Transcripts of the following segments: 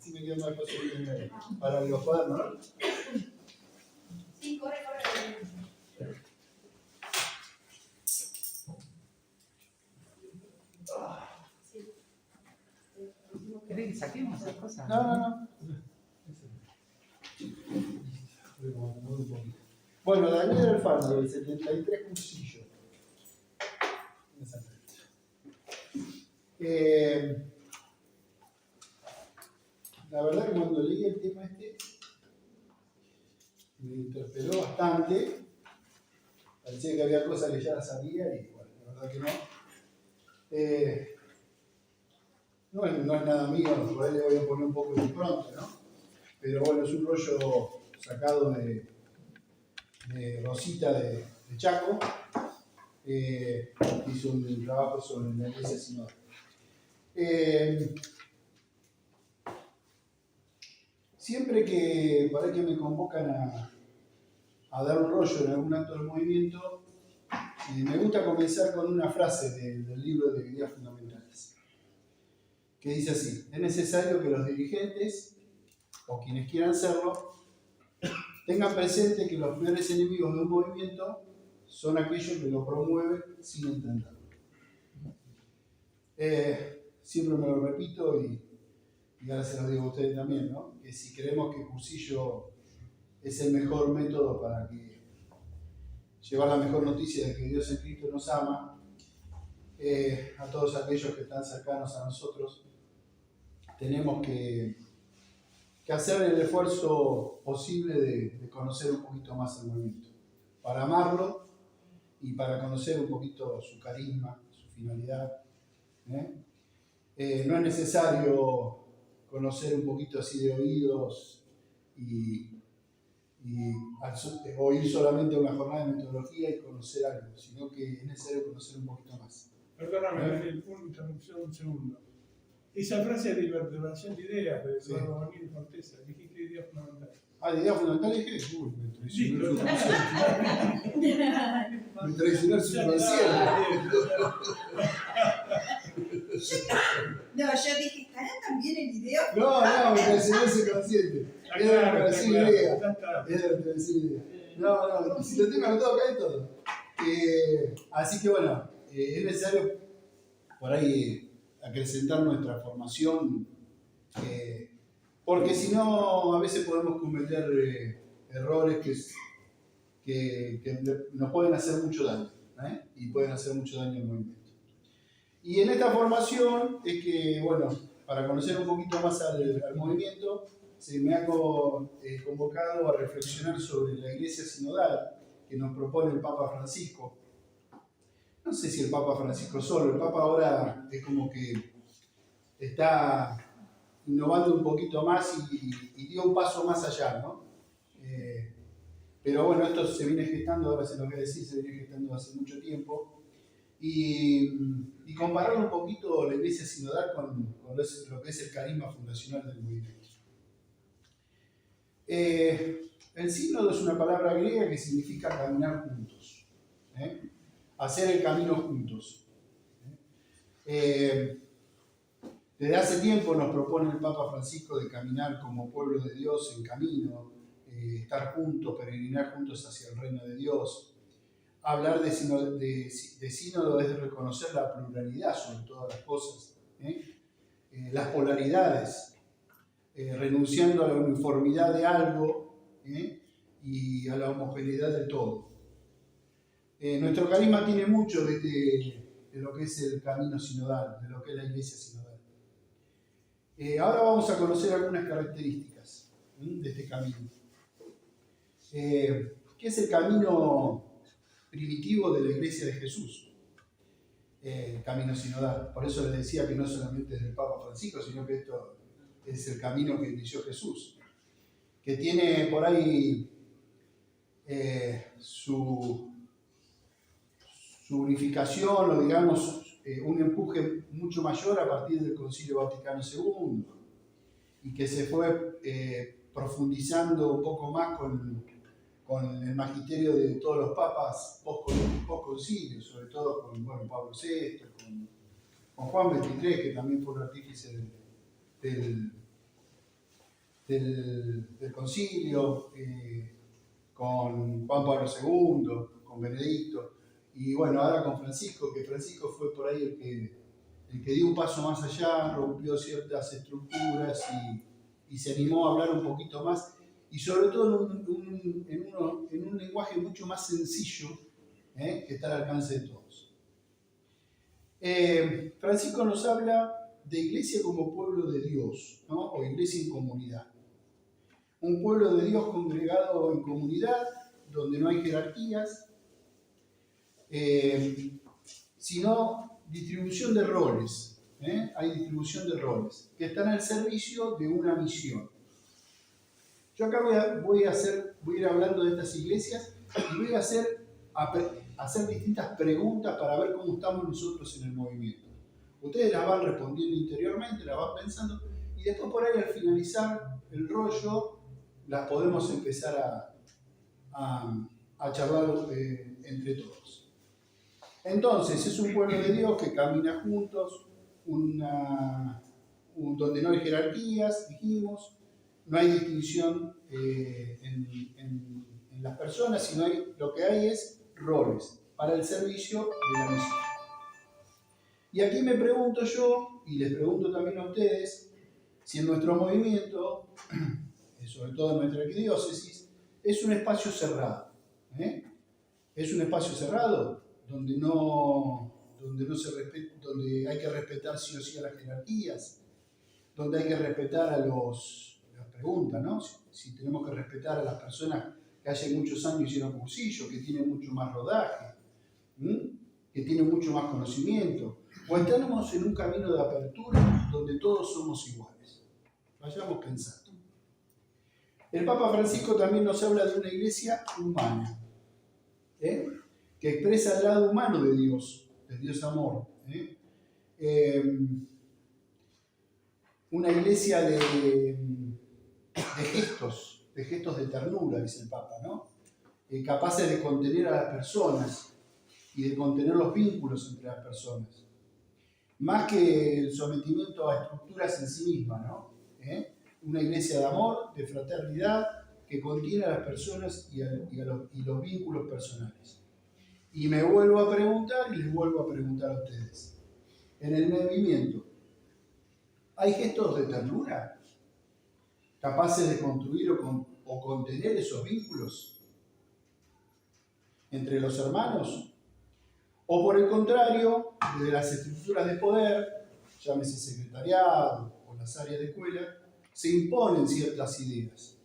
Así me queda más fácil para los cuadernos, ¿no? Sí, corre. ¿Querés que saquemos esas cosas? No. Bueno, Daniel Alfano, del 73, Cursillo. La verdad que cuando leí el tema me interpeló bastante. Parecía que había cosas que ya sabía y bueno, la verdad que no. No es nada mío, por ahí le voy a poner un poco de impronta, ¿no? Pero bueno, es un rollo sacado de Rosita de Chaco. Hizo un trabajo sobre la iglesia sinodal. Siempre que por ahí que me convocan a dar un rollo en algún acto del movimiento, me gusta comenzar con una frase del libro de Ideas Fundamentales, que dice así: es necesario que los dirigentes, o quienes quieran serlo, tengan presente que los peores enemigos de un movimiento son aquellos que lo promueven sin entenderlo. Siempre me lo repito y ahora se lo digo a ustedes también, ¿no? Que si creemos que Cursillo es el mejor método para llevar la mejor noticia de que Dios en Cristo nos ama, a todos aquellos que están cercanos a nosotros, tenemos que hacer el esfuerzo posible de conocer un poquito más el movimiento, para amarlo y para conocer un poquito su carisma, su finalidad. No es necesario conocer un poquito así de oídos o ir solamente a una jornada de metodología y conocer algo, sino que es necesario conocer un poquito más. Perdóname, Daniel, una interrupción un segundo. Esa frase de vertebración de ideas de Eduardo Daniel Cortesa, dijiste ideas fundamentales. De ideas fundamentales dije, me traicionó el subconsciente. Me traicionó el subconsciente. No, yo dije, ¿estará también el video? No, me traicionó el subconsciente. Era para decir idea. No, si lo tengo anotado acá y todo. Así que bueno, es necesario por ahí acrecentar nuestra formación, porque si no, a veces podemos cometer errores que nos pueden hacer mucho daño, y pueden hacer mucho daño al movimiento. Y en esta formación es que, bueno, para conocer un poquito más al movimiento, se me ha convocado a reflexionar sobre la iglesia sinodal que nos propone el Papa Francisco. No sé si el Papa Francisco solo, el Papa ahora es como que está innovando un poquito más y dio un paso más allá, ¿no? Pero bueno, esto se viene gestando, ahora se lo voy a decir, se viene gestando hace mucho tiempo. Y comparar un poquito la iglesia sinodal con lo que es el carisma fundacional del movimiento. El sínodo es una palabra griega que significa caminar juntos, hacer el camino juntos. Desde hace tiempo nos propone el Papa Francisco de caminar como pueblo de Dios en camino, estar juntos, peregrinar juntos hacia el reino de Dios. Hablar de sínodo es reconocer la pluralidad sobre todas las cosas, las polaridades, renunciando a la uniformidad de algo y a la homogeneidad del todo. Nuestro carisma tiene mucho de lo que es el camino sinodal, de lo que es la iglesia sinodal. Ahora vamos a conocer algunas características de este camino. ¿Qué es el camino primitivo de la iglesia de Jesús? El camino sinodal. Por eso les decía que no solamente es del Papa Francisco, sino que esto es el camino que inició Jesús, que tiene por ahí su unificación, o digamos, un empuje mucho mayor a partir del Concilio Vaticano II, y que se fue profundizando un poco más con el magisterio de todos los papas post-concilio, sobre todo con Pablo VI, con Juan XXIII, que también fue un artífice del concilio, con Juan Pablo II, con Benedicto, y bueno, ahora con Francisco, que Francisco fue por ahí el que dio un paso más allá, rompió ciertas estructuras y se animó a hablar un poquito más, y sobre todo en un lenguaje mucho más sencillo, que está al alcance de todos. Francisco nos habla de iglesia como pueblo de Dios, ¿no? O iglesia en comunidad. Un pueblo de Dios congregado en comunidad, donde no hay jerarquías, sino distribución de roles. Hay distribución de roles que están al servicio de una misión. Yo acá voy a ir hablando de estas iglesias y voy a hacer distintas preguntas para ver cómo estamos nosotros en el movimiento. Ustedes las van respondiendo interiormente, las van pensando, y después por ahí al finalizar el rollo las podemos empezar a charlar entre todos. Entonces, es un pueblo de Dios que camina juntos, donde no hay jerarquías, dijimos, no hay distinción en las personas, sino lo que hay es roles para el servicio de la misión. Y aquí me pregunto yo, y les pregunto también a ustedes, si en nuestro movimiento, sobre todo en nuestra arquidiócesis, es un espacio cerrado. Es un espacio cerrado donde donde hay que respetar sí o sí a las jerarquías, donde hay que respetar las preguntas, ¿no? Si tenemos que respetar a las personas que hace muchos años hicieron cursillo, que tienen mucho más rodaje, que tienen mucho más conocimiento, o estamos en un camino de apertura donde todos somos iguales. Vayamos pensando. El Papa Francisco también nos habla de una iglesia humana, que expresa el lado humano de Dios amor. Una iglesia de gestos de ternura, dice el Papa, ¿no? Capaces de contener a las personas y de contener los vínculos entre las personas. Más que el sometimiento a estructuras en sí mismas, ¿no? Una iglesia de amor, de fraternidad, que contiene a las personas y los vínculos personales. Y me vuelvo a preguntar y les vuelvo a preguntar a ustedes. En el movimiento, ¿hay gestos de ternura capaces de construir o contener esos vínculos entre los hermanos? O por el contrario, desde las estructuras de poder, llámese secretariado o las áreas de escuela, se imponen ciertas ideas.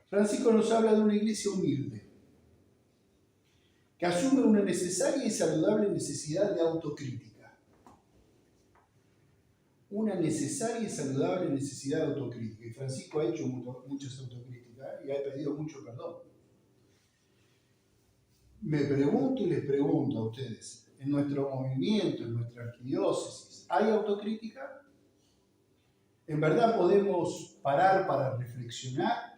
Francisco nos habla de una iglesia humilde, que asume una necesaria y saludable necesidad de autocrítica. Una necesaria y saludable necesidad de autocrítica. Y Francisco ha hecho muchas autocríticas y ha pedido mucho perdón. Me pregunto y les pregunto a ustedes, en nuestro movimiento, en nuestra arquidiócesis, ¿hay autocrítica? ¿En verdad podemos parar para reflexionar?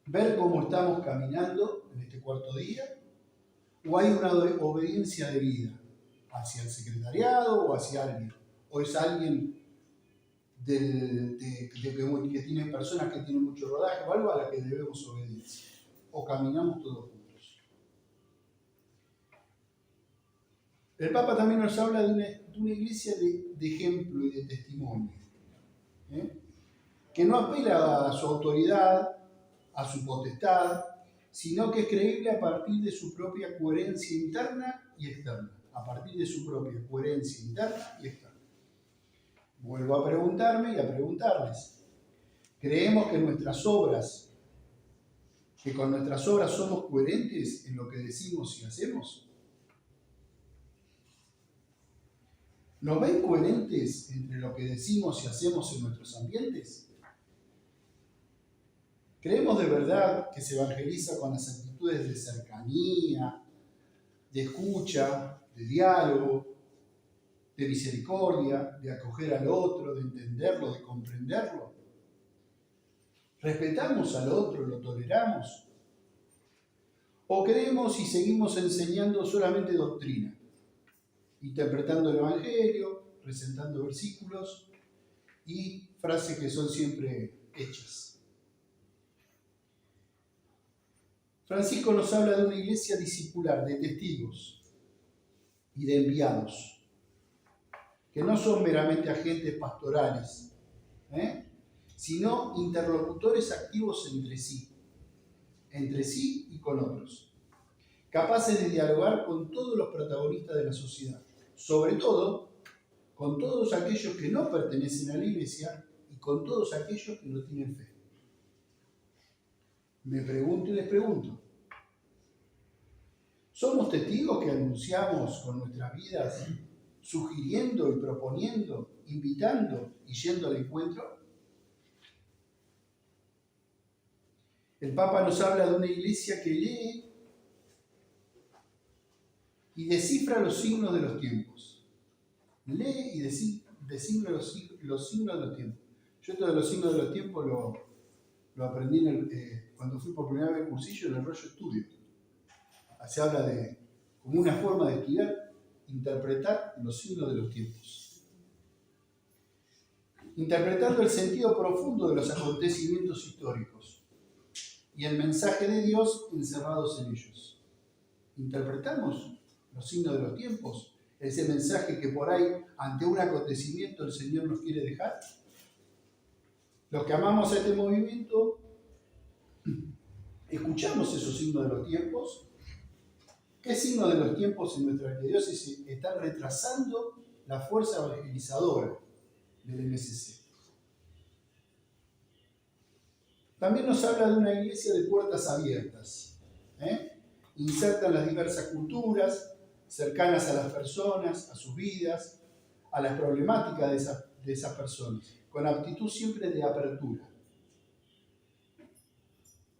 ¿Ver cómo estamos caminando en este cuarto día? ¿O hay una obediencia de vida hacia el secretariado o hacia alguien? ¿O es alguien que tiene personas que tienen mucho rodaje o algo a la que debemos obediencia? ¿O caminamos todos juntos? El Papa también nos habla de una iglesia de ejemplo y de testimonio, que no apela a su autoridad, a su potestad, sino que es creíble a partir de su propia coherencia interna y externa. A partir de su propia coherencia interna y externa. Vuelvo a preguntarme y a preguntarles. ¿Creemos que con nuestras obras somos coherentes en lo que decimos y hacemos? ¿Nos ven coherentes entre lo que decimos y hacemos en nuestros ambientes? ¿Creemos de verdad que se evangeliza con las actitudes de cercanía, de escucha, de diálogo, de misericordia, de acoger al otro, de entenderlo, de comprenderlo? ¿Respetamos al otro, lo toleramos? ¿O creemos y seguimos enseñando solamente doctrina, interpretando el Evangelio, presentando versículos y frases que son siempre hechas. Francisco nos habla de una iglesia discipular, de testigos y de enviados, que no son meramente agentes pastorales, sino interlocutores activos entre sí y con otros, capaces de dialogar con todos los protagonistas de la sociedad, sobre todo con todos aquellos que no pertenecen a la iglesia y con todos aquellos que no tienen fe. Me pregunto y les pregunto, ¿somos testigos que anunciamos con nuestras vidas, sugiriendo y proponiendo, invitando y yendo al encuentro? El Papa nos habla de una iglesia que lee y descifra los signos de los tiempos. Lee y descifra los signos de los tiempos. Yo esto de los signos de los tiempos lo aprendí cuando fui por primera vez al cursillo en el rollo estudio. Se habla de, como una forma de estudiar, interpretar los signos de los tiempos. Interpretando el sentido profundo de los acontecimientos históricos y el mensaje de Dios encerrados en ellos. Interpretamos los signos de los tiempos, ese mensaje que por ahí, ante un acontecimiento, el Señor nos quiere dejar. Los que amamos a este movimiento, escuchamos esos signos de los tiempos. ¿Qué signos de los tiempos en nuestra arquidiócesis están retrasando la fuerza evangelizadora del MSC? También nos habla de una iglesia de puertas abiertas, inserta en las diversas culturas, cercanas a las personas, a sus vidas, a las problemáticas de esas personas, con actitud siempre de apertura.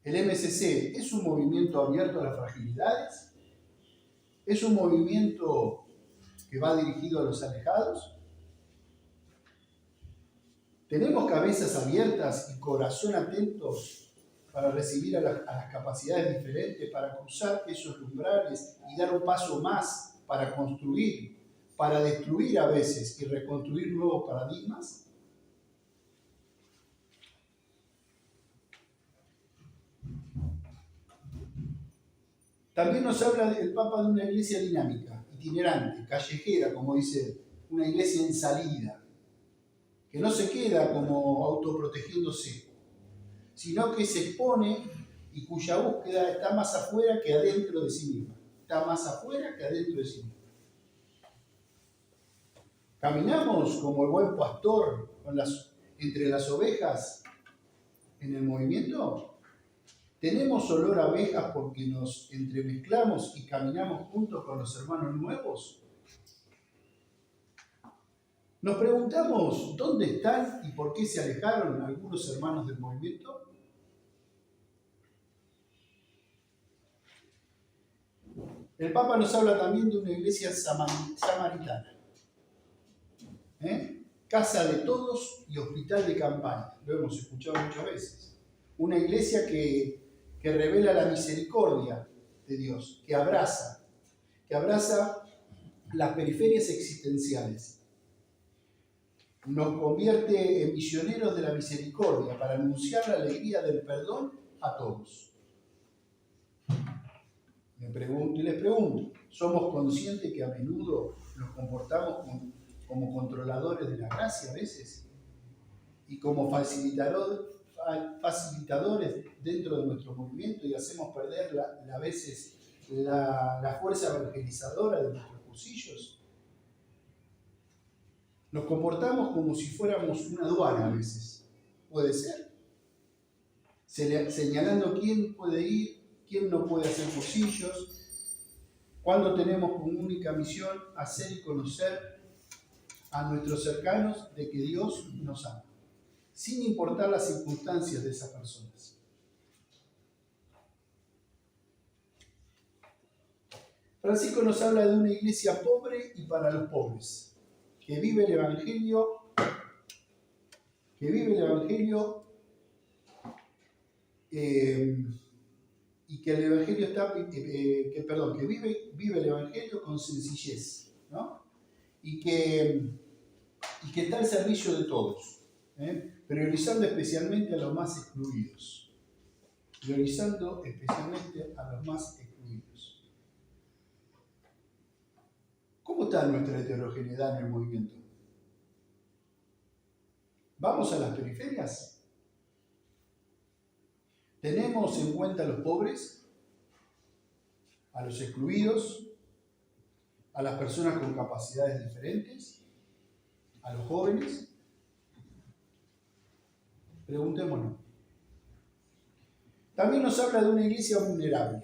El MSC es un movimiento abierto a las fragilidades, es un movimiento que va dirigido a los alejados. ¿Tenemos cabezas abiertas y corazón atentos para recibir a las capacidades diferentes, para cruzar esos umbrales y dar un paso más para construir, para destruir a veces y reconstruir nuevos paradigmas? También nos habla el Papa de una iglesia dinámica, itinerante, callejera, como dice él, una iglesia en salida, que no se queda como autoprotegiéndose, sino que se expone y cuya búsqueda está más afuera que adentro de sí misma. Está más afuera que adentro de sí misma. Caminamos como el buen pastor entre las ovejas en el movimiento. ¿Tenemos olor a abejas porque nos entremezclamos y caminamos juntos con los hermanos nuevos? Nos preguntamos dónde están y por qué se alejaron algunos hermanos del movimiento. El Papa nos habla también de una iglesia samaritana, casa de todos y hospital de campaña. Lo hemos escuchado muchas veces. Una iglesia que revela la misericordia de Dios, que abraza las periferias existenciales. Nos convierte en misioneros de la misericordia para anunciar la alegría del perdón a todos. Me pregunto y les pregunto, ¿somos conscientes que a menudo nos comportamos como controladores de la gracia a veces? Y como facilitadores dentro de nuestro movimiento y hacemos perder a veces la fuerza evangelizadora de nuestros cursillos. Nos comportamos como si fuéramos una aduana a veces. ¿Puede ser? Señalando quién puede ir, quién no puede hacer cursillos, cuando tenemos como única misión hacer y conocer a nuestros cercanos de que Dios nos ama, sin importar las circunstancias de esas personas. Francisco nos habla de una iglesia pobre y para los pobres, que vive el Evangelio, y que el Evangelio vive el Evangelio con sencillez, ¿no? Y que y que está al servicio de todos, priorizando especialmente a los más excluidos. Priorizando especialmente a los más excluidos. ¿Cómo está nuestra heterogeneidad en el movimiento? ¿Vamos a las periferias? ¿Tenemos en cuenta a los pobres, a los excluidos, a las personas con capacidades diferentes, a los jóvenes? Preguntémonos. También nos habla de una iglesia vulnerable,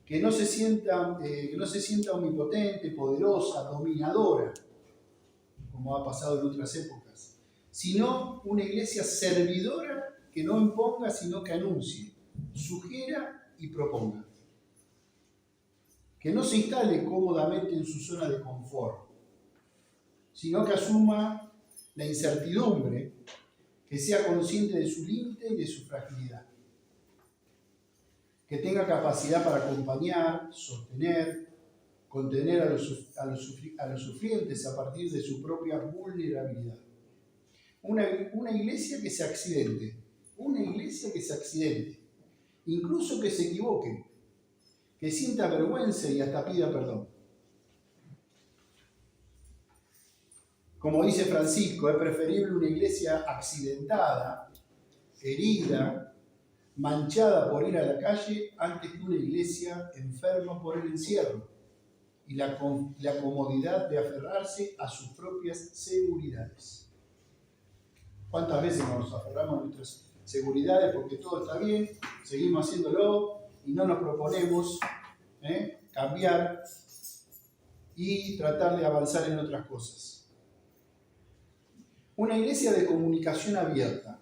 que no se sienta omnipotente, poderosa, dominadora, como ha pasado en otras épocas, sino una iglesia servidora que no imponga, sino que anuncie, sugiera y proponga. Que no se instale cómodamente en su zona de confort, sino que asuma la incertidumbre, que sea consciente de su límite y de su fragilidad. Que tenga capacidad para acompañar, sostener, contener a los sufrientes a partir de su propia vulnerabilidad. Una iglesia que se accidente, incluso que se equivoque, que sienta vergüenza y hasta pida perdón. Como dice Francisco, es preferible una iglesia accidentada, herida, manchada por ir a la calle, antes que una iglesia enferma por el encierro y la comodidad de aferrarse a sus propias seguridades. ¿Cuántas veces nos aferramos a nuestras seguridades porque todo está bien, seguimos haciéndolo y no nos proponemos cambiar y tratar de avanzar en otras cosas? Una iglesia de comunicación abierta,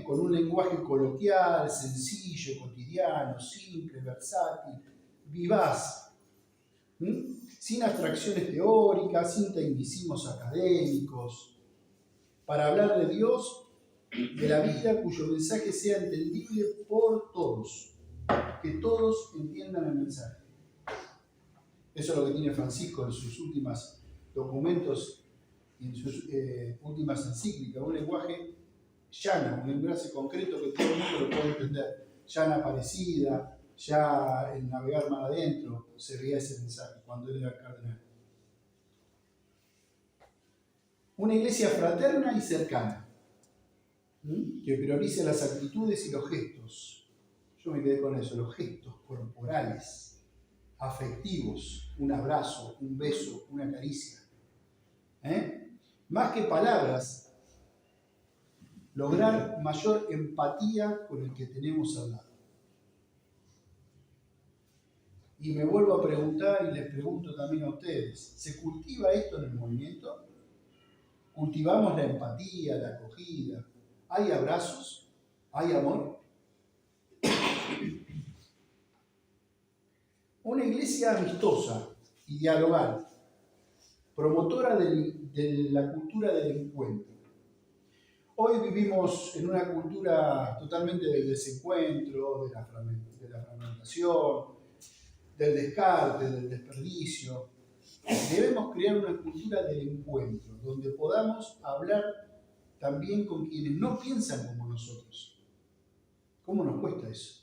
con un lenguaje coloquial, sencillo, cotidiano, simple, versátil, vivaz, sin abstracciones teóricas, sin tecnicismos académicos, para hablar de Dios, de la vida, cuyo mensaje sea entendible por todos, que todos entiendan el mensaje. Eso es lo que tiene Francisco en sus últimos documentos y en sus últimas encíclicas, un lenguaje llano, un lenguaje concreto que todo el mundo lo puede entender. Llana Aparecida, ya en Navegar Mar Adentro se veía ese mensaje cuando él era cardenal. Una iglesia fraterna y cercana, que priorice las actitudes y los gestos. Yo me quedé con eso, los gestos corporales, afectivos, un abrazo, un beso, una caricia. Más que palabras, lograr mayor empatía con el que tenemos al lado. Y me vuelvo a preguntar y les pregunto también a ustedes, ¿se cultiva esto en el movimiento? ¿Cultivamos la empatía, la acogida? ¿Hay abrazos? ¿Hay amor? Una iglesia amistosa y dialogal, promotora de la cultura del encuentro. Hoy vivimos en una cultura totalmente del desencuentro, de la fragmentación, del descarte, del desperdicio. Debemos crear una cultura del encuentro, donde podamos hablar también con quienes no piensan como nosotros. ¿Cómo nos cuesta eso?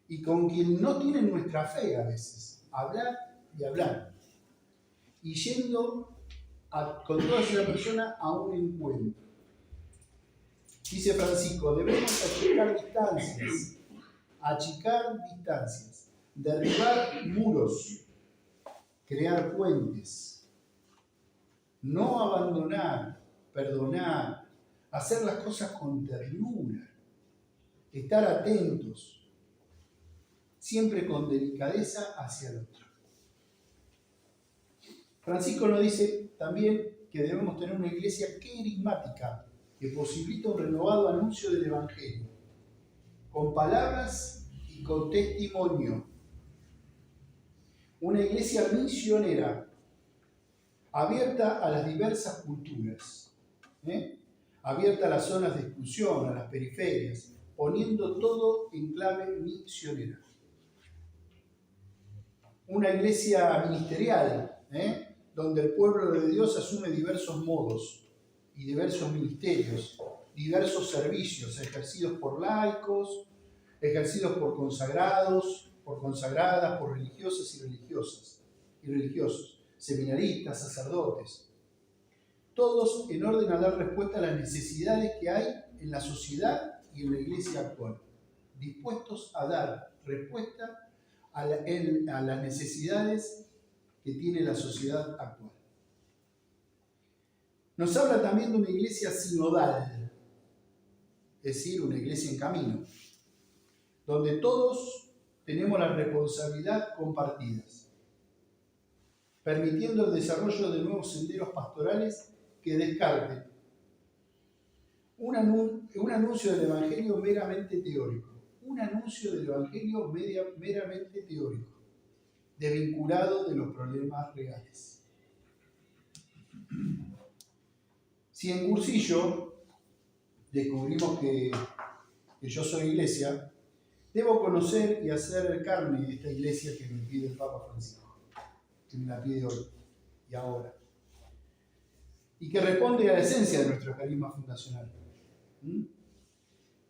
Y con quienes no tienen nuestra fe a veces. Hablar y hablar. Y yendo con toda esa persona a un encuentro. Dice Francisco, debemos achicar distancias, derribar muros, crear puentes, no abandonar, perdonar, hacer las cosas con ternura, estar atentos, siempre con delicadeza hacia el otro. Francisco nos dice también que debemos tener una iglesia querigmática que posibilita un renovado anuncio del Evangelio, con palabras y con testimonio. Una iglesia misionera, abierta a las diversas culturas, abierta a las zonas de exclusión, a las periferias, poniendo todo en clave misionera. Una iglesia ministerial, donde el pueblo de Dios asume diversos modos y diversos ministerios, diversos servicios ejercidos por laicos, ejercidos por consagrados, por consagradas, por religiosas y religiosos, seminaristas, sacerdotes, todos en orden a dar respuesta a las necesidades que hay en la sociedad y en la iglesia actual, dispuestos a dar respuesta a las necesidades que tiene la sociedad actual. Nos habla también de una iglesia sinodal, es decir, una iglesia en camino, donde todos tenemos la responsabilidad compartidas, permitiendo el desarrollo de nuevos senderos pastorales que descarten un anuncio del Evangelio meramente teórico, meramente teórico, desvinculado de los problemas reales. Si en Cursillo descubrimos que yo soy iglesia, debo conocer y hacer carne esta iglesia que me pide el Papa Francisco, que me la pide hoy y ahora, y que responde a la esencia de nuestro carisma fundacional.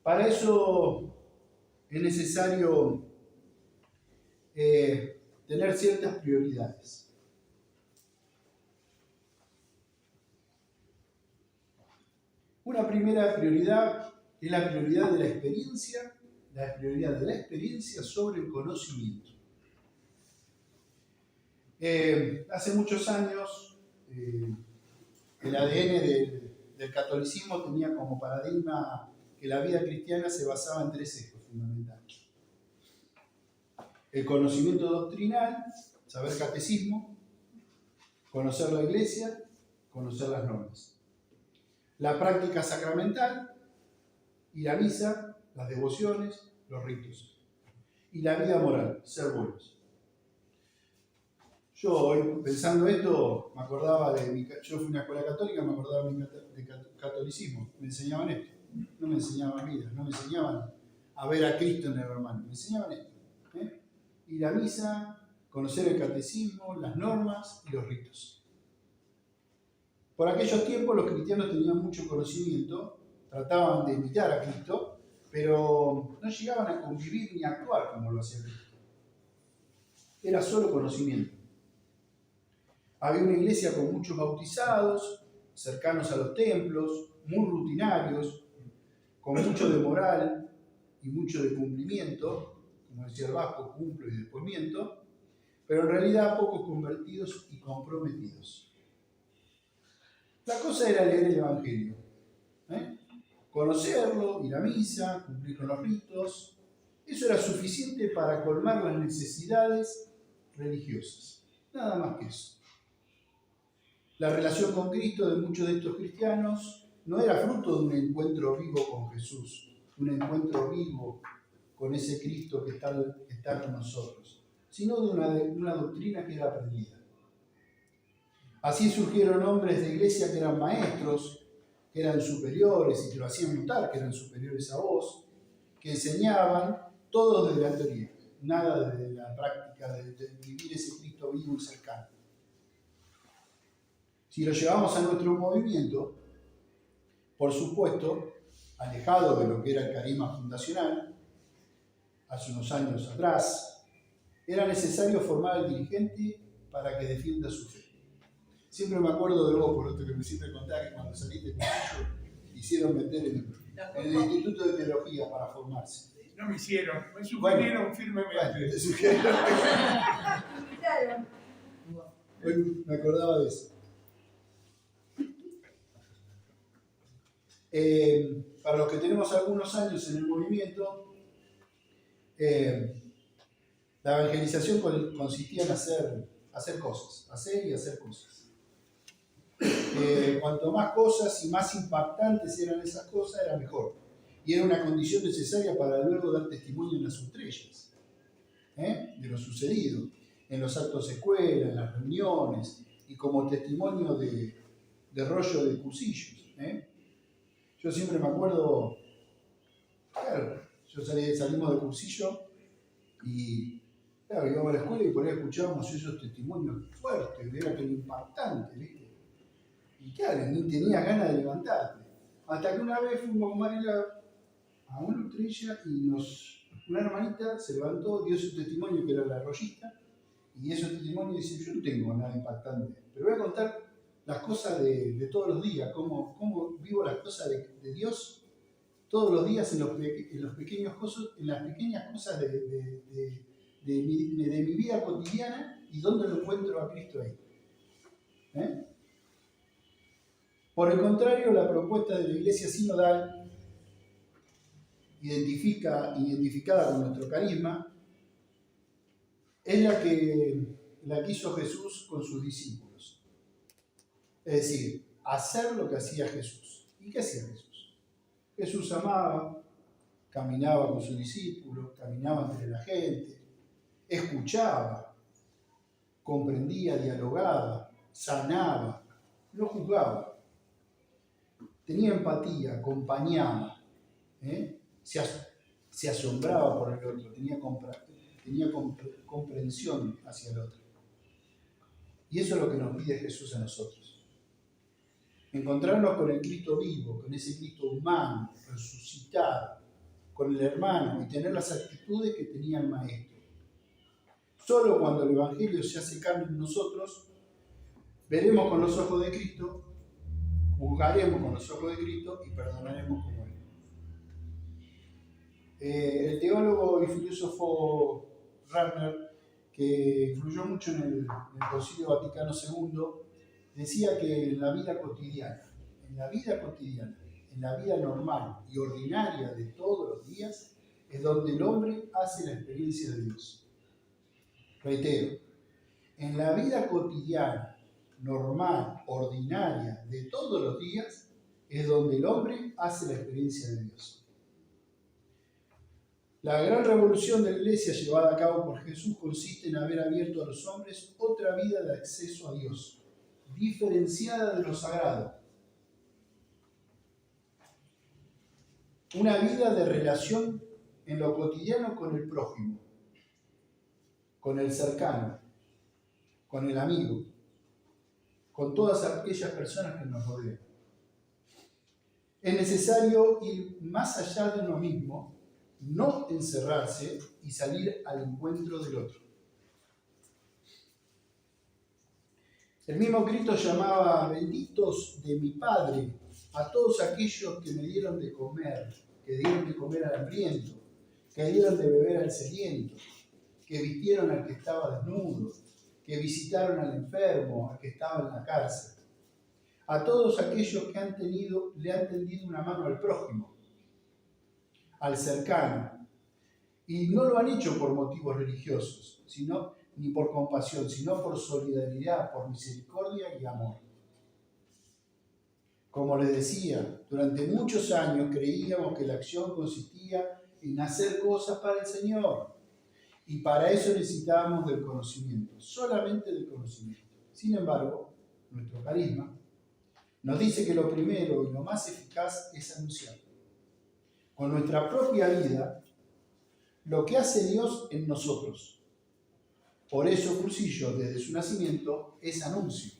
Para eso es necesario tener ciertas prioridades. Una primera prioridad es la prioridad de la experiencia sobre el conocimiento. Hace muchos años el ADN del catolicismo tenía como paradigma que la vida cristiana se basaba en tres ejes fundamentales: el conocimiento doctrinal, saber catecismo, conocer la iglesia, conocer las normas. La práctica sacramental y la misa, las devociones, los ritos. Y la vida moral, ser buenos. Yo hoy, pensando esto, me acordaba yo fui a una escuela católica, me acordaba de catolicismo. Me enseñaban esto. No me enseñaban vida, no me enseñaban a ver a Cristo en el hermano. Me enseñaban esto. Y la misa, conocer el catecismo, las normas y los ritos. Por aquellos tiempos los cristianos tenían mucho conocimiento, trataban de imitar a Cristo, pero no llegaban a convivir ni a actuar como lo hacía Cristo. Era solo conocimiento. Había una iglesia con muchos bautizados, cercanos a los templos, muy rutinarios, con mucho de moral y mucho de cumplimiento, como decía el vasco, cumplo y después miento, pero en realidad pocos convertidos y comprometidos. La cosa era leer el Evangelio, conocerlo, ir a misa, cumplir con los ritos. Eso era suficiente para colmar las necesidades religiosas, nada más que eso. La relación con Cristo de muchos de estos cristianos no era fruto de un encuentro vivo con Jesús, un encuentro vivo con ese Cristo que está con nosotros, sino de una doctrina que era aprendida. Así surgieron hombres de iglesia que eran maestros, que eran superiores y que lo hacían notar que eran superiores a vos, que enseñaban todo desde la teoría, nada desde la práctica de vivir ese Cristo vivo y cercano. Si lo llevamos a nuestro movimiento, por supuesto, alejado de lo que era el carisma fundacional, hace unos años atrás, era necesario formar al dirigente para que defienda su fe. Siempre me acuerdo de vos, por esto que me siempre contás, que cuando saliste de Cursillo hicieron meter en el Instituto de Teología para formarse. No me hicieron, me sugirieron firmemente. Bueno, te sugirieron. Hoy me acordaba de eso. Para los que tenemos algunos años en el movimiento, la evangelización consistía en hacer cosas, hacer y hacer cosas. Cuanto más cosas y más impactantes eran esas cosas, era mejor. Y era una condición necesaria para luego dar testimonio en las estrellas, de lo sucedido, en los actos de escuela, en las reuniones, y como testimonio de rollo de cursillos. Yo siempre me acuerdo, claro, salimos de Cursillo y Claro, íbamos a la escuela y por ahí escuchábamos esos testimonios fuertes, era que impactante, ¿viste? Y claro, ni tenías ganas de levantarte. Hasta que una vez fuimos con Mariela a una Utrilla y una hermanita se levantó, dio su testimonio, que era la arroyista, y ese testimonio dice, yo no tengo nada impactante, pero voy a contar las cosas de todos los días, cómo vivo las cosas de Dios todos los días en las pequeñas cosas de mi vida cotidiana y dónde lo encuentro a Cristo ahí. ¿Eh? Por el contrario, la propuesta de la Iglesia sinodal, identificada con nuestro carisma, es la que hizo Jesús con sus discípulos. Es decir, hacer lo que hacía Jesús. ¿Y qué hacía Jesús? Jesús amaba, caminaba con sus discípulos, caminaba entre la gente, escuchaba, comprendía, dialogaba, sanaba, no juzgaba, tenía empatía, acompañaba, se asombraba por el otro, tenía comprensión hacia el otro. Y eso es lo que nos pide Jesús a nosotros. Encontrarnos con el Cristo vivo, con ese Cristo humano, resucitado, con el hermano y tener las actitudes que tenía el Maestro. Solo cuando el Evangelio se hace carne en nosotros, veremos con los ojos de Cristo, juzgaremos con los ojos de Cristo y perdonaremos como Él. El teólogo y filósofo Rahner, que influyó mucho en el Concilio Vaticano II, decía que en la vida cotidiana, en la vida normal y ordinaria de todos los días, es donde el hombre hace la experiencia de Dios. Reitero, en la vida cotidiana, normal, ordinaria de todos los días, es donde el hombre hace la experiencia de Dios. La gran revolución de la Iglesia llevada a cabo por Jesús consiste en haber abierto a los hombres otra vida de acceso a Dios, diferenciada de lo sagrado. Una vida de relación en lo cotidiano con el prójimo, con el cercano, con el amigo, con todas aquellas personas que nos rodean. Es necesario ir más allá de uno mismo, no encerrarse y salir al encuentro del otro. El mismo Cristo llamaba benditos de mi Padre a todos aquellos que me dieron de comer, que dieron de comer al hambriento, que dieron de beber al sediento, que vistieron al que estaba desnudo, que visitaron al enfermo, al que estaba en la cárcel. A todos aquellos que le han tendido una mano al prójimo, al cercano, y no lo han hecho por motivos religiosos, ni por compasión, sino por solidaridad, por misericordia y amor. Como les decía, durante muchos años creíamos que la acción consistía en hacer cosas para el Señor, y para eso necesitábamos del conocimiento, solamente del conocimiento. Sin embargo, nuestro carisma nos dice que lo primero y lo más eficaz es anunciar. Con nuestra propia vida, lo que hace Dios en nosotros. Por eso Cursillo, desde su nacimiento, es anuncio.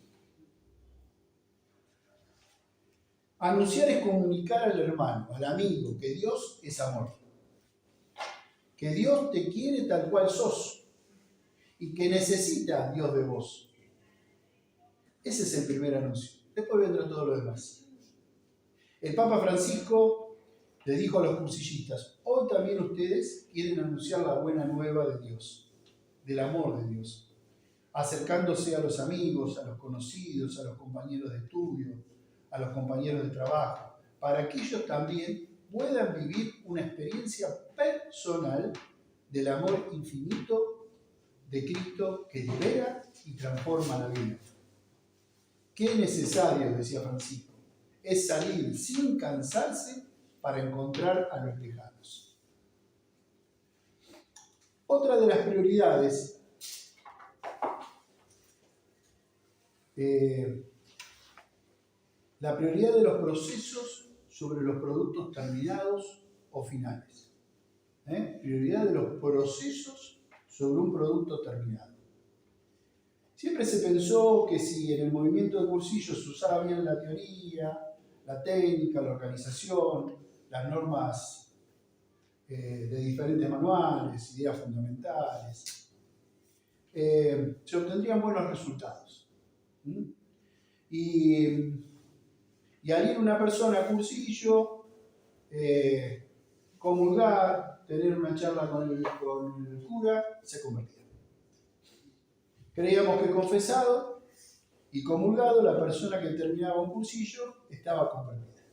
Anunciar es comunicar al hermano, al amigo, que Dios es amor. Que Dios te quiere tal cual sos y que necesita Dios de vos. Ese es el primer anuncio. Después vendrá todo lo demás. El Papa Francisco le dijo a los cursillistas, hoy también ustedes quieren anunciar la buena nueva de Dios, del amor de Dios, acercándose a los amigos, a los conocidos, a los compañeros de estudio, a los compañeros de trabajo, para que ellos también puedan vivir una experiencia personal del amor infinito de Cristo que libera y transforma la vida. Qué necesario, decía Francisco, es salir sin cansarse para encontrar a los lejanos. Otra de las prioridades la prioridad de los procesos sobre los productos terminados o finales. Prioridad de los procesos sobre un producto terminado. Siempre se pensó que si en el movimiento de cursillos se usaba bien la teoría, la técnica, la organización, las normas de diferentes manuales, ideas fundamentales, se obtendrían buenos resultados. Y al ir una persona a cursillo, comulgar, tener una charla con el cura, se convertía. Creíamos que confesado y comulgado, la persona que terminaba un cursillo estaba convertida.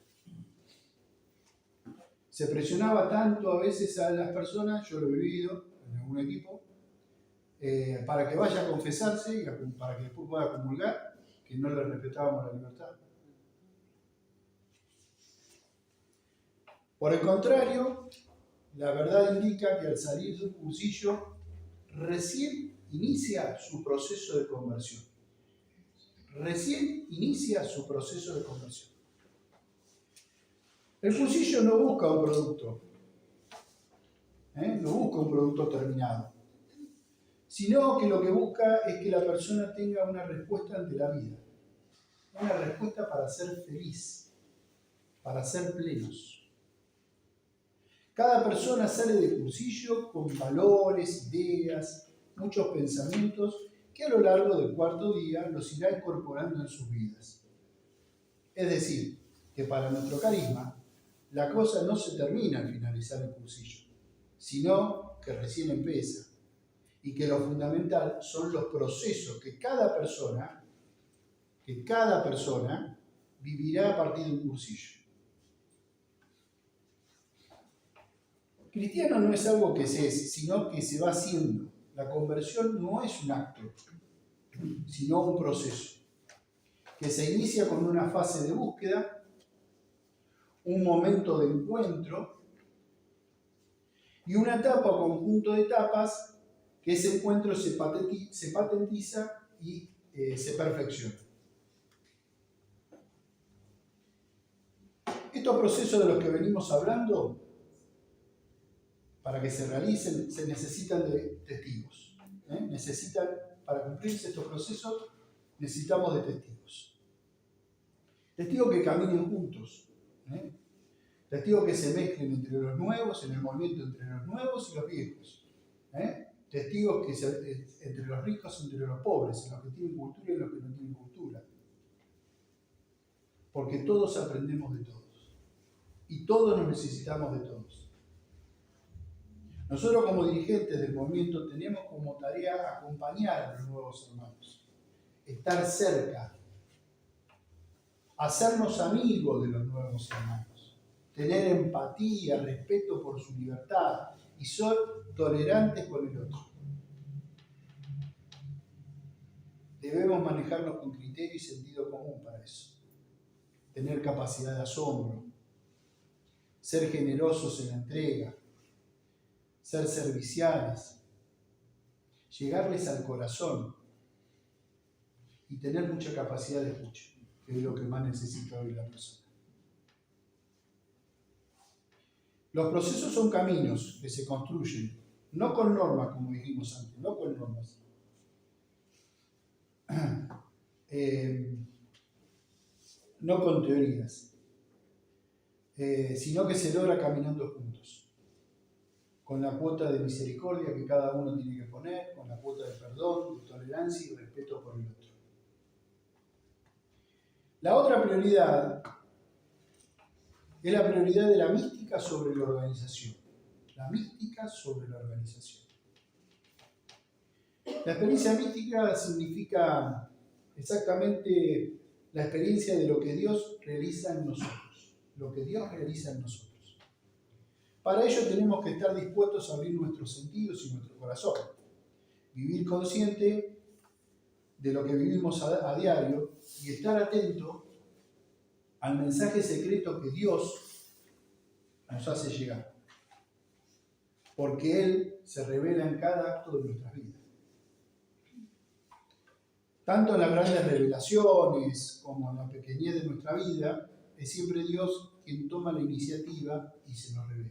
Se presionaba tanto a veces a las personas, yo lo he vivido en algún equipo, para que vaya a confesarse y para que después pueda comulgar, que no le respetábamos la libertad. Por el contrario, la verdad indica que al salir de un cursillo recién inicia su proceso de conversión. Recién inicia su proceso de conversión. El cursillo no busca un producto, no busca un producto terminado, sino que lo que busca es que la persona tenga una respuesta ante la vida, una respuesta para ser feliz, para ser plenos. Cada persona sale del cursillo con valores, ideas, muchos pensamientos que a lo largo del cuarto día los irá incorporando en sus vidas. Es decir, que para nuestro carisma, la cosa no se termina al finalizar el cursillo, sino que recién empieza. Y que lo fundamental son los procesos que cada persona vivirá a partir de un cursillo. Cristiano no es algo que se es, sino que se va haciendo. La conversión no es un acto, sino un proceso, que se inicia con una fase de búsqueda, un momento de encuentro y una etapa o conjunto de etapas que ese encuentro se patentiza y se perfecciona. Estos procesos de los que venimos hablando, para que se realicen, se necesitan de testigos. Para cumplirse estos procesos, necesitamos de testigos. Testigos que caminen juntos. Testigos que se mezclen entre los nuevos, en el movimiento entre los nuevos y los viejos. Testigos que entre los ricos y entre los pobres, en los que tienen cultura y los que no tienen cultura. Porque todos aprendemos de todos. Y todos nos necesitamos de todos. Nosotros como dirigentes del movimiento tenemos como tarea acompañar a los nuevos hermanos, estar cerca, hacernos amigos de los nuevos hermanos, tener empatía, respeto por su libertad y ser tolerantes con el otro. Debemos manejarnos con criterio y sentido común para eso, tener capacidad de asombro, ser generosos en la entrega, ser serviciales, llegarles al corazón y tener mucha capacidad de escucha, que es lo que más necesita hoy la persona. Los procesos son caminos que se construyen, no con normas, como dijimos antes, no con normas. No con teorías, sino que se logra caminando juntos. Con la cuota de misericordia que cada uno tiene que poner, con la cuota de perdón, de tolerancia y respeto por el otro. La otra prioridad es la prioridad de la mística sobre la organización. La mística sobre la organización. La experiencia mística significa exactamente la experiencia de lo que Dios realiza en nosotros. Lo que Dios realiza en nosotros. Para ello tenemos que estar dispuestos a abrir nuestros sentidos y nuestro corazón. Vivir consciente de lo que vivimos a diario y estar atento al mensaje secreto que Dios nos hace llegar. Porque Él se revela en cada acto de nuestras vidas. Tanto en las grandes revelaciones como en la pequeñez de nuestra vida, es siempre Dios quien toma la iniciativa y se nos revela.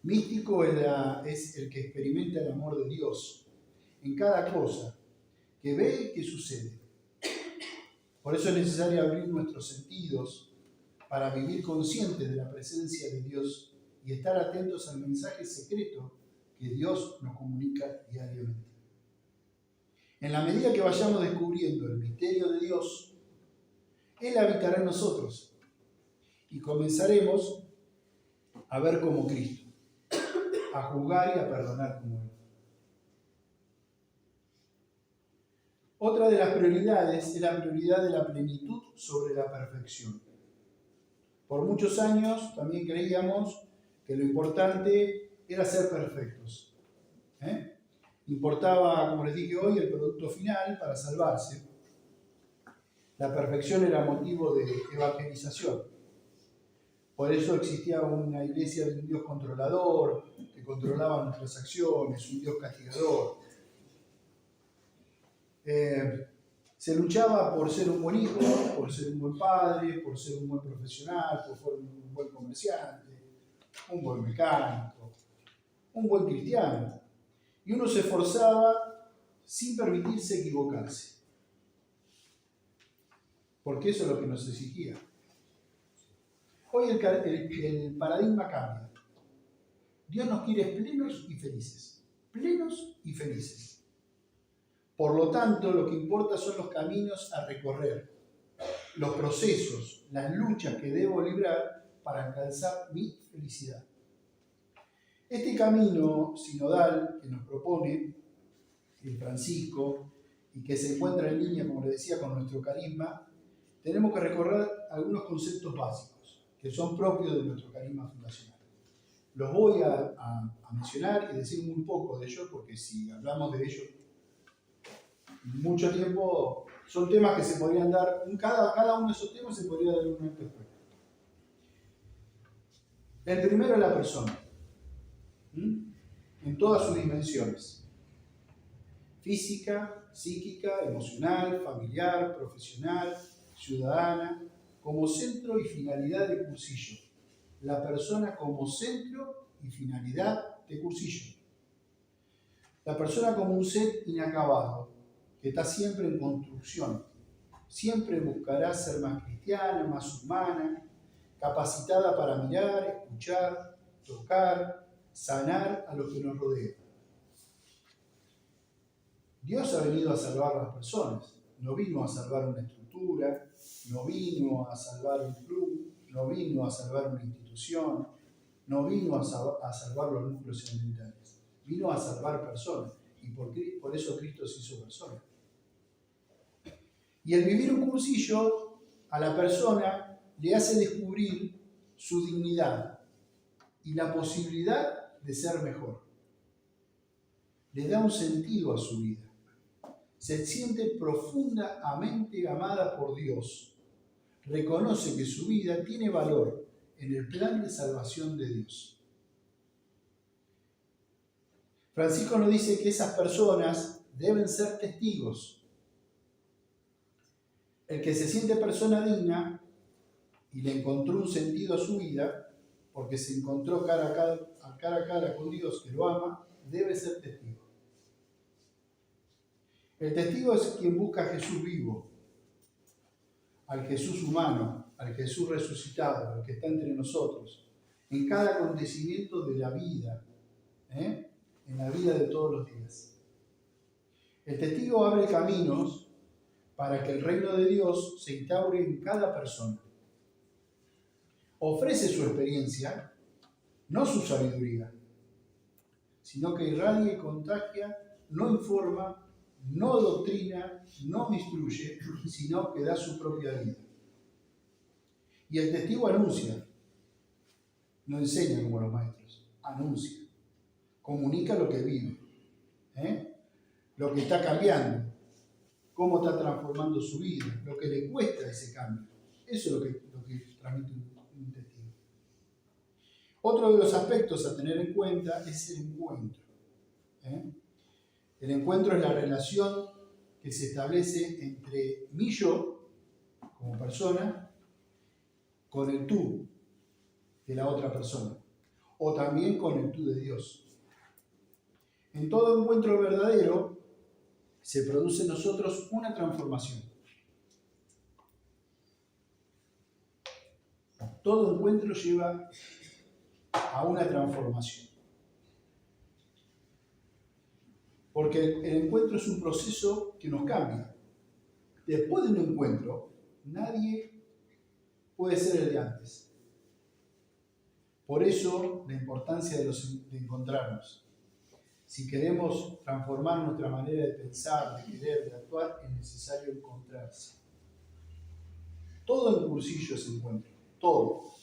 Místico es el que experimenta el amor de Dios en cada cosa que ve y que sucede. Por eso es necesario abrir nuestros sentidos para vivir conscientes de la presencia de Dios y estar atentos al mensaje secreto que Dios nos comunica diariamente. En la medida que vayamos descubriendo el misterio de Dios, Él habitará en nosotros y comenzaremos a ver como Cristo, a juzgar y a perdonar como Él. Otra de las prioridades es la prioridad de la plenitud sobre la perfección. Por muchos años también creíamos que lo importante era ser perfectos. Importaba, como les dije hoy, el producto final para salvarse. La perfección era motivo de evangelización. Por eso existía una iglesia de un Dios controlador, que controlaba nuestras acciones, un Dios castigador. Se luchaba por ser un buen hijo, por ser un buen padre, por ser un buen profesional, por ser un buen comerciante, un buen mecánico, un buen cristiano. Y uno se esforzaba sin permitirse equivocarse. Porque eso es lo que nos exigía. Hoy el paradigma cambia. Dios nos quiere plenos y felices. Plenos y felices. Por lo tanto, lo que importa son los caminos a recorrer, los procesos, las luchas que debo librar para alcanzar mi felicidad. Este camino sinodal que nos propone el Francisco y que se encuentra en línea, como les decía, con nuestro carisma, tenemos que recorrer algunos conceptos básicos que son propios de nuestro carisma fundacional. Los voy a mencionar y decir muy poco de ellos, porque si hablamos de ellos mucho tiempo, son temas que se podrían dar, cada uno de esos temas se podría dar un respuesta. El primero es la persona, en todas sus dimensiones: física, psíquica, emocional, familiar, profesional, ciudadana, como centro y finalidad de Cursillo. La persona como centro y finalidad de Cursillo. La persona como un ser inacabado, que está siempre en construcción, siempre buscará ser más cristiana, más humana, capacitada para mirar, escuchar, tocar, sanar a los que nos rodean. Dios ha venido a salvar a las personas, no vino a salvar una estructura, no vino a salvar un club, no vino a salvar una institución, no vino a salvar los núcleos ambientales, vino a salvar personas. Y por eso Cristo se hizo persona. Y el vivir un Cursillo a la persona le hace descubrir su dignidad y la posibilidad de ser mejor. Le da un sentido a su vida. Se siente profundamente amada por Dios. Reconoce que su vida tiene valor en el plan de salvación de Dios. Francisco nos dice que esas personas deben ser testigos. El que se siente persona digna y le encontró un sentido a su vida, porque se encontró cara a cara con Dios que lo ama, debe ser testigo. El testigo es quien busca a Jesús vivo, al Jesús humano, al Jesús resucitado, al que está entre nosotros, en cada acontecimiento de la vida, en la vida de todos los días. El testigo abre caminos para que el reino de Dios se instaure en cada persona. Ofrece su experiencia, no su sabiduría, sino que irradia y contagia, no informa, no doctrina, no instruye, sino que da su propia vida. Y el testigo anuncia, no enseña como los maestros, anuncia, comunica lo que vive, lo que está cambiando, cómo está transformando su vida, lo que le cuesta ese cambio. Eso es lo que transmite un testigo. Otro de los aspectos a tener en cuenta es el encuentro. El encuentro es la relación que se establece entre mi yo, como persona, con el tú de la otra persona. o también con el tú de Dios. En todo encuentro verdadero se produce en nosotros una transformación. Todo encuentro lleva a una transformación. Porque el encuentro es un proceso que nos cambia. Después de un encuentro, nadie puede ser el de antes. Por eso, la importancia de encontrarnos. Si queremos transformar nuestra manera de pensar, de querer, de actuar, es necesario encontrarse. Todo en Cursillo se encuentra. Todo.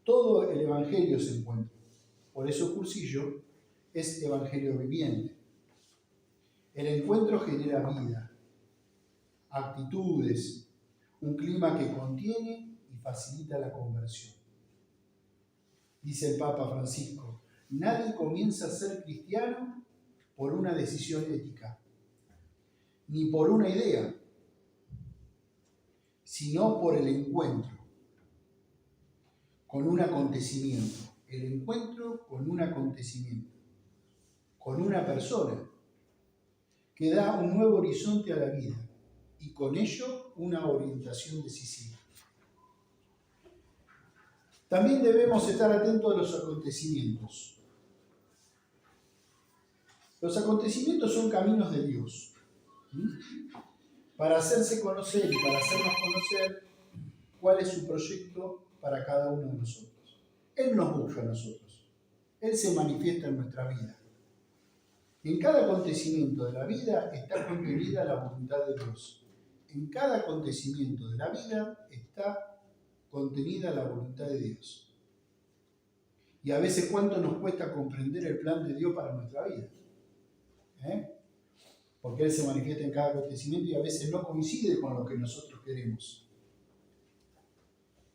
Todo el Evangelio se encuentra. Por eso Cursillo es Evangelio viviente. El encuentro genera vida, actitudes, un clima que contiene y facilita la conversión. Dice el Papa Francisco, nadie comienza a ser cristiano por una decisión ética, ni por una idea, sino por el encuentro con un acontecimiento. El encuentro con un acontecimiento, con una persona que da un nuevo horizonte a la vida y con ello una orientación decisiva. También debemos estar atentos a los acontecimientos. Los acontecimientos son caminos de Dios. Para hacerse conocer y para hacernos conocer cuál es su proyecto para cada uno de nosotros. Él nos busca a nosotros. Él se manifiesta en nuestra vida. En cada acontecimiento de la vida está contenida la voluntad de Dios. En cada acontecimiento de la vida está contenida la voluntad de Dios. Y a veces cuánto nos cuesta comprender el plan de Dios para nuestra vida. Porque Él se manifiesta en cada acontecimiento y a veces no coincide con lo que nosotros queremos.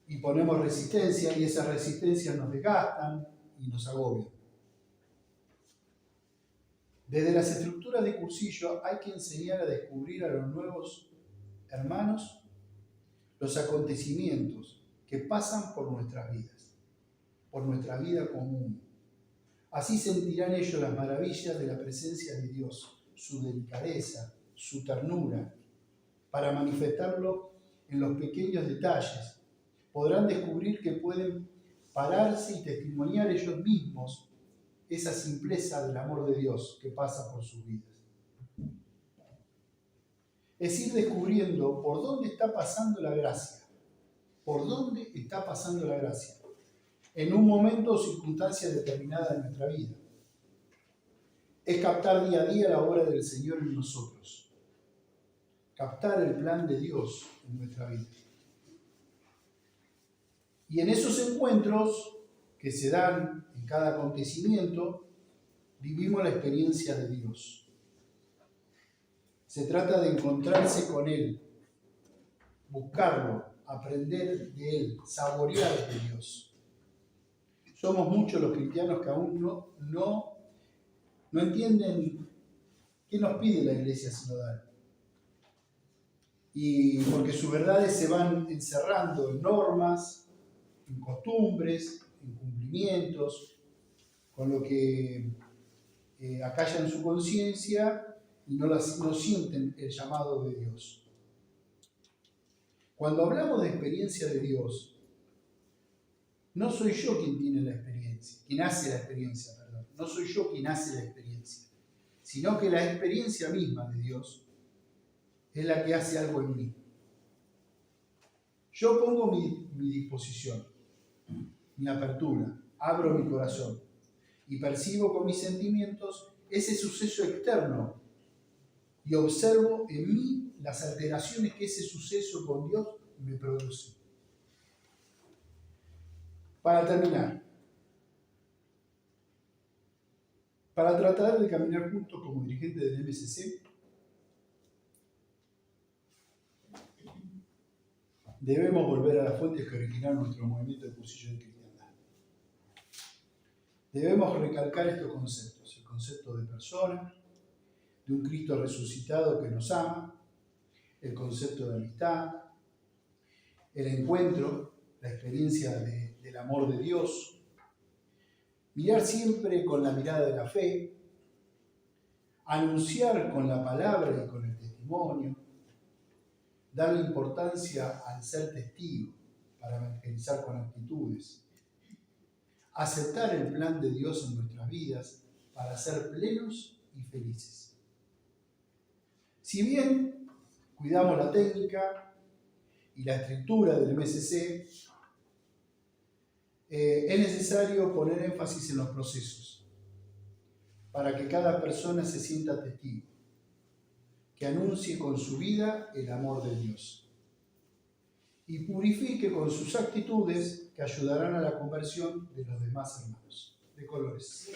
Y ponemos resistencia y esas resistencias nos desgastan y nos agobian. Desde las estructuras de Cursillo hay que enseñar a descubrir a los nuevos hermanos los acontecimientos que pasan por nuestras vidas, por nuestra vida común. Así sentirán ellos las maravillas de la presencia de Dios, su delicadeza, su ternura, para manifestarlo en los pequeños detalles. Podrán descubrir que pueden pararse y testimoniar ellos mismos esa simpleza del amor de Dios que pasa por sus vidas. Es ir descubriendo por dónde está pasando la gracia. ¿Por dónde está pasando la gracia? En un momento o circunstancia determinada de nuestra vida. Es captar día a día la obra del Señor en nosotros. Captar el plan de Dios en nuestra vida. Y en esos encuentros que se dan en cada acontecimiento, vivimos la experiencia de Dios. Se trata de encontrarse con Él, buscarlo, aprender de Él, saborear de Dios. Somos muchos los cristianos que aún no entienden qué nos pide la Iglesia sinodal. Y porque sus verdades se van encerrando en normas, en costumbres, en cumplimientos, con lo que acallan su conciencia y no sienten el llamado de Dios. Cuando hablamos de experiencia de Dios, no soy yo quien tiene la experiencia, quien hace la experiencia, perdón. No soy yo quien hace la experiencia, sino que la experiencia misma de Dios es la que hace algo en mí. Yo pongo mi disposición, mi apertura, abro mi corazón y percibo con mis sentimientos ese suceso externo y observo en mí las alteraciones que ese suceso con Dios me produce. Para terminar, para tratar de caminar juntos como dirigente del MSC, debemos volver a las fuentes que originaron nuestro movimiento de Cursillo de Cristiandad. Debemos recalcar estos conceptos: el concepto de persona, de un Cristo resucitado que nos ama, el concepto de amistad, el encuentro, la experiencia del amor de Dios, mirar siempre con la mirada de la fe, anunciar con la palabra y con el testimonio, darle importancia al ser testigo para evangelizar con actitudes, aceptar el plan de Dios en nuestras vidas para ser plenos y felices. Si bien cuidamos la técnica y la estructura del MSC, es necesario poner énfasis en los procesos para que cada persona se sienta testigo, que anuncie con su vida el amor de Dios y purifique con sus actitudes que ayudarán a la conversión de los demás hermanos. De colores.